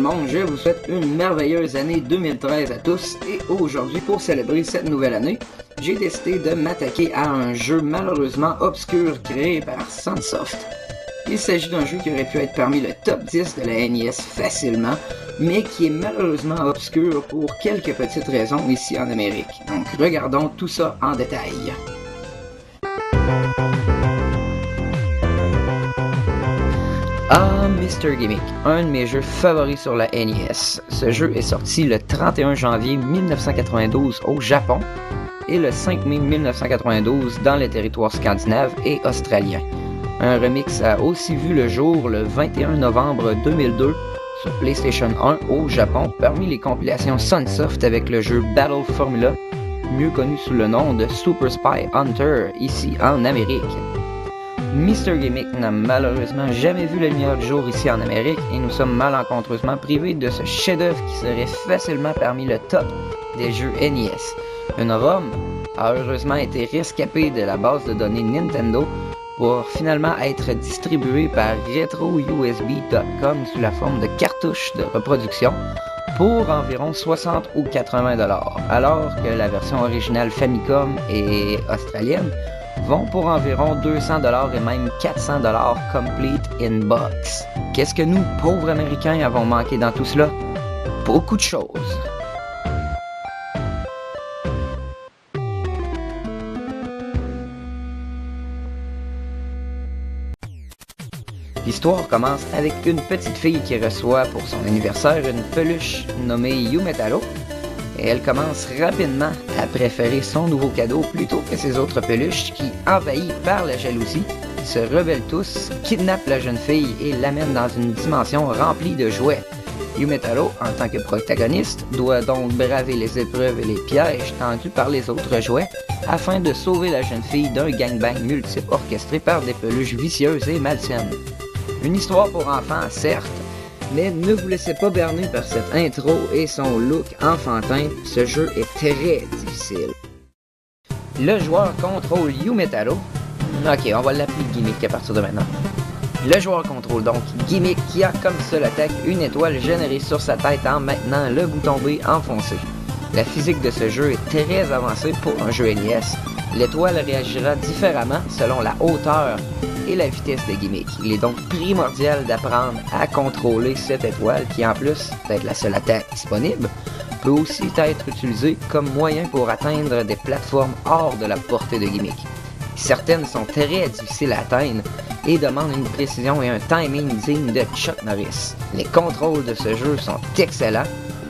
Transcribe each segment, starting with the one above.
le monde, je vous souhaite une merveilleuse année 2013 à tous et aujourd'hui pour célébrer cette nouvelle année, j'ai décidé de m'attaquer à un jeu malheureusement obscur créé par Sunsoft. Il s'agit d'un jeu qui aurait pu être parmi le top 10 de la NES facilement, mais qui est malheureusement obscur pour quelques petites raisons ici en Amérique. Donc regardons tout ça en détail. Ah, Mr. Gimmick, un de mes jeux favoris sur la NES. Ce jeu est sorti le 31 janvier 1992 au Japon et le 5 mai 1992 dans les territoires scandinaves et australiens. Un remix a aussi vu le jour le 21 novembre 2002 sur PlayStation 1 au Japon parmi les compilations Sunsoft avec le jeu Battle Formula, mieux connu sous le nom de Super Spy Hunter ici en Amérique. Mr. Gimmick n'a malheureusement jamais vu la lumière du jour ici en Amérique et nous sommes malencontreusement privés de ce chef-d'œuvre qui serait facilement parmi le top des jeux NES. Une ROM a heureusement été rescapée de la base de données Nintendo pour finalement être distribuée par RetroUSB.com sous la forme de cartouches de reproduction pour environ 60 ou 80$, alors que la version originale Famicom et australienne vont pour environ 200$ et même 400$ complete in box. Qu'est-ce que nous, pauvres Américains, avons manqué dans tout cela? Beaucoup de choses. L'histoire commence avec une petite fille qui reçoit pour son anniversaire une peluche nommée Yumetaro. Et elle commence rapidement à préférer son nouveau cadeau plutôt que ses autres peluches qui, envahies par la jalousie, se rebellent tous, kidnappent la jeune fille et l'amènent dans une dimension remplie de jouets. Yumetaro, en tant que protagoniste, doit donc braver les épreuves et les pièges tendus par les autres jouets afin de sauver la jeune fille d'un gangbang multiple orchestré par des peluches vicieuses et malsaines. Une histoire pour enfants, certes, mais ne vous laissez pas berner par cette intro et son look enfantin, ce jeu est très difficile. Le joueur contrôle Yumetaro. Ok, on va l'appeler Gimmick à partir de maintenant. Le joueur contrôle donc Gimmick qui a comme seule attaque une étoile générée sur sa tête en maintenant le bouton B enfoncé. La physique de ce jeu est très avancée pour un jeu NES. L'étoile réagira différemment selon la hauteur et la vitesse de Gimmick. Il est donc primordial d'apprendre à contrôler cette étoile qui, en plus d'être la seule attaque disponible, peut aussi être utilisée comme moyen pour atteindre des plateformes hors de la portée de Gimmick. Certaines sont très difficiles à atteindre et demandent une précision et un timing digne de Chuck Norris. Les contrôles de ce jeu sont excellents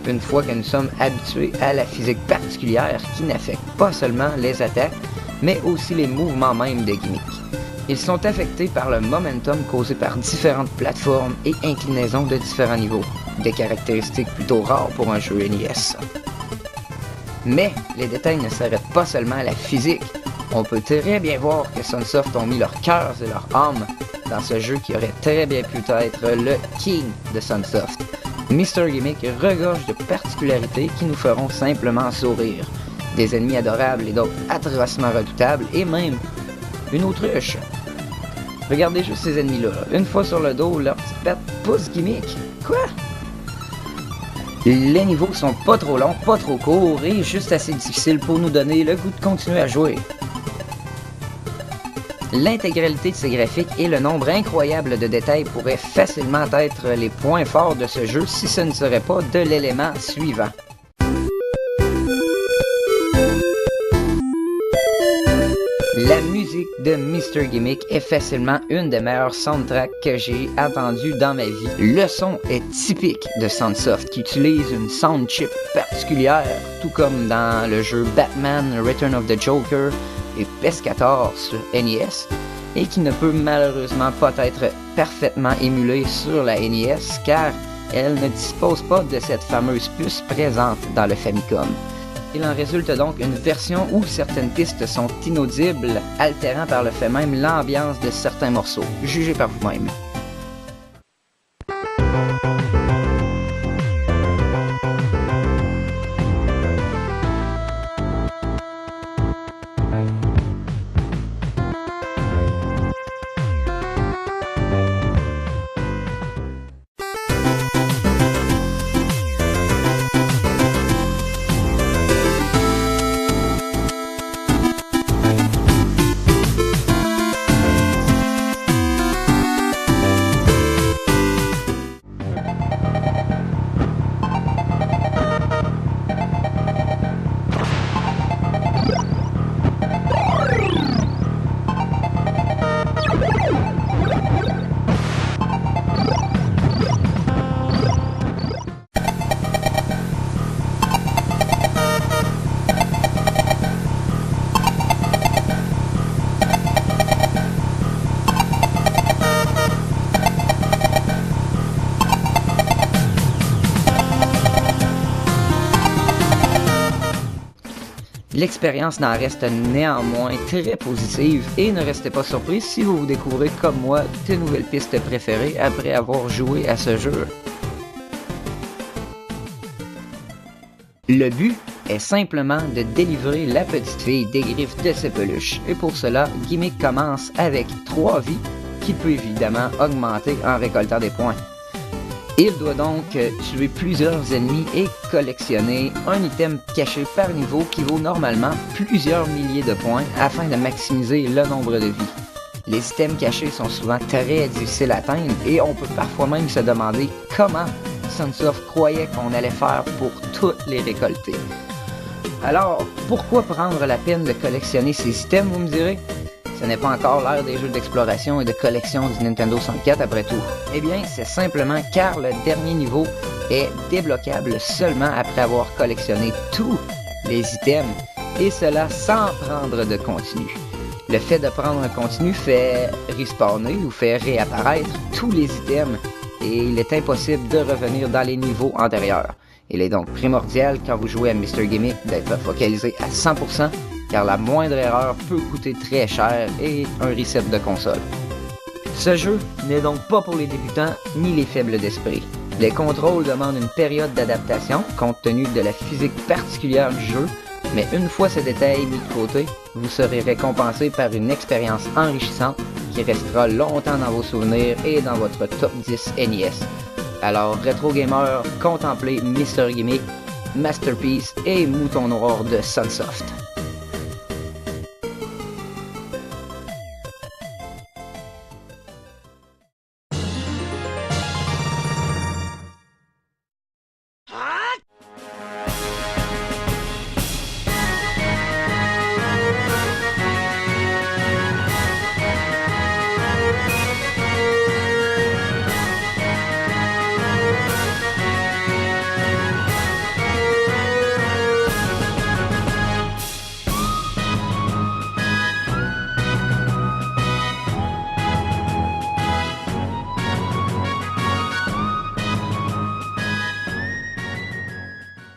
une fois que nous sommes habitués à la physique particulière qui n'affecte pas seulement les attaques, mais aussi les mouvements même de Gimmick. Ils sont affectés par le momentum causé par différentes plateformes et inclinaisons de différents niveaux, des caractéristiques plutôt rares pour un jeu NES. Mais les détails ne s'arrêtent pas seulement à la physique. On peut très bien voir que Sunsoft ont mis leur cœur et leur âme dans ce jeu qui aurait très bien pu être le king de Sunsoft. Mr. Gimmick regorge de particularités qui nous feront simplement sourire. Des ennemis adorables et d'autres atrocement redoutables et même une autruche. Regardez juste ces ennemis-là. Une fois sur le dos, leur petite patte pousse Gimmick. Quoi? Les niveaux sont pas trop longs, pas trop courts et juste assez difficiles pour nous donner le goût de continuer à jouer. L'intégralité de ces graphiques et le nombre incroyable de détails pourraient facilement être les points forts de ce jeu si ce ne serait pas de l'élément suivant. La musique de Mr. Gimmick est facilement une des meilleures soundtracks que j'ai entendues dans ma vie. Le son est typique de Sunsoft qui utilise une sound chip particulière, tout comme dans le jeu Batman Return of the Joker et Pescator sur NES, et qui ne peut malheureusement pas être parfaitement émulée sur la NES car elle ne dispose pas de cette fameuse puce présente dans le Famicom. Il en résulte donc une version où certaines pistes sont inaudibles, altérant par le fait même l'ambiance de certains morceaux. Jugez par vous-même. L'expérience n'en reste néanmoins très positive et ne restez pas surpris si vous découvrez comme moi de nouvelles pistes préférées après avoir joué à ce jeu. Le but est simplement de délivrer la petite fille des griffes de ses peluches et pour cela, Gimmick commence avec 3 vies qu'il peut évidemment augmenter en récoltant des points. Il doit donc tuer plusieurs ennemis et collectionner un item caché par niveau qui vaut normalement plusieurs milliers de points afin de maximiser le nombre de vies. Les items cachés sont souvent très difficiles à atteindre et on peut parfois même se demander comment Sunsoft croyait qu'on allait faire pour toutes les récolter. Alors, pourquoi prendre la peine de collectionner ces items, vous me direz? Ce n'est pas encore l'ère des jeux d'exploration et de collection du Nintendo 64 après tout. Eh bien, c'est simplement car le dernier niveau est débloquable seulement après avoir collectionné tous les items, et cela sans prendre de continu. Le fait de prendre un continu fait respawner ou fait réapparaître tous les items, et il est impossible de revenir dans les niveaux antérieurs. Il est donc primordial quand vous jouez à Mr. Gimmick d'être focalisé à 100%, car la moindre erreur peut coûter très cher et un reset de console. Ce jeu n'est donc pas pour les débutants ni les faibles d'esprit. Les contrôles demandent une période d'adaptation compte tenu de la physique particulière du jeu, mais une fois ces détails mis de côté, vous serez récompensé par une expérience enrichissante qui restera longtemps dans vos souvenirs et dans votre top 10 NES. Alors, Retro Gamer, contemplez Mr. Gimmick, Masterpiece et Mouton Noir de Sunsoft.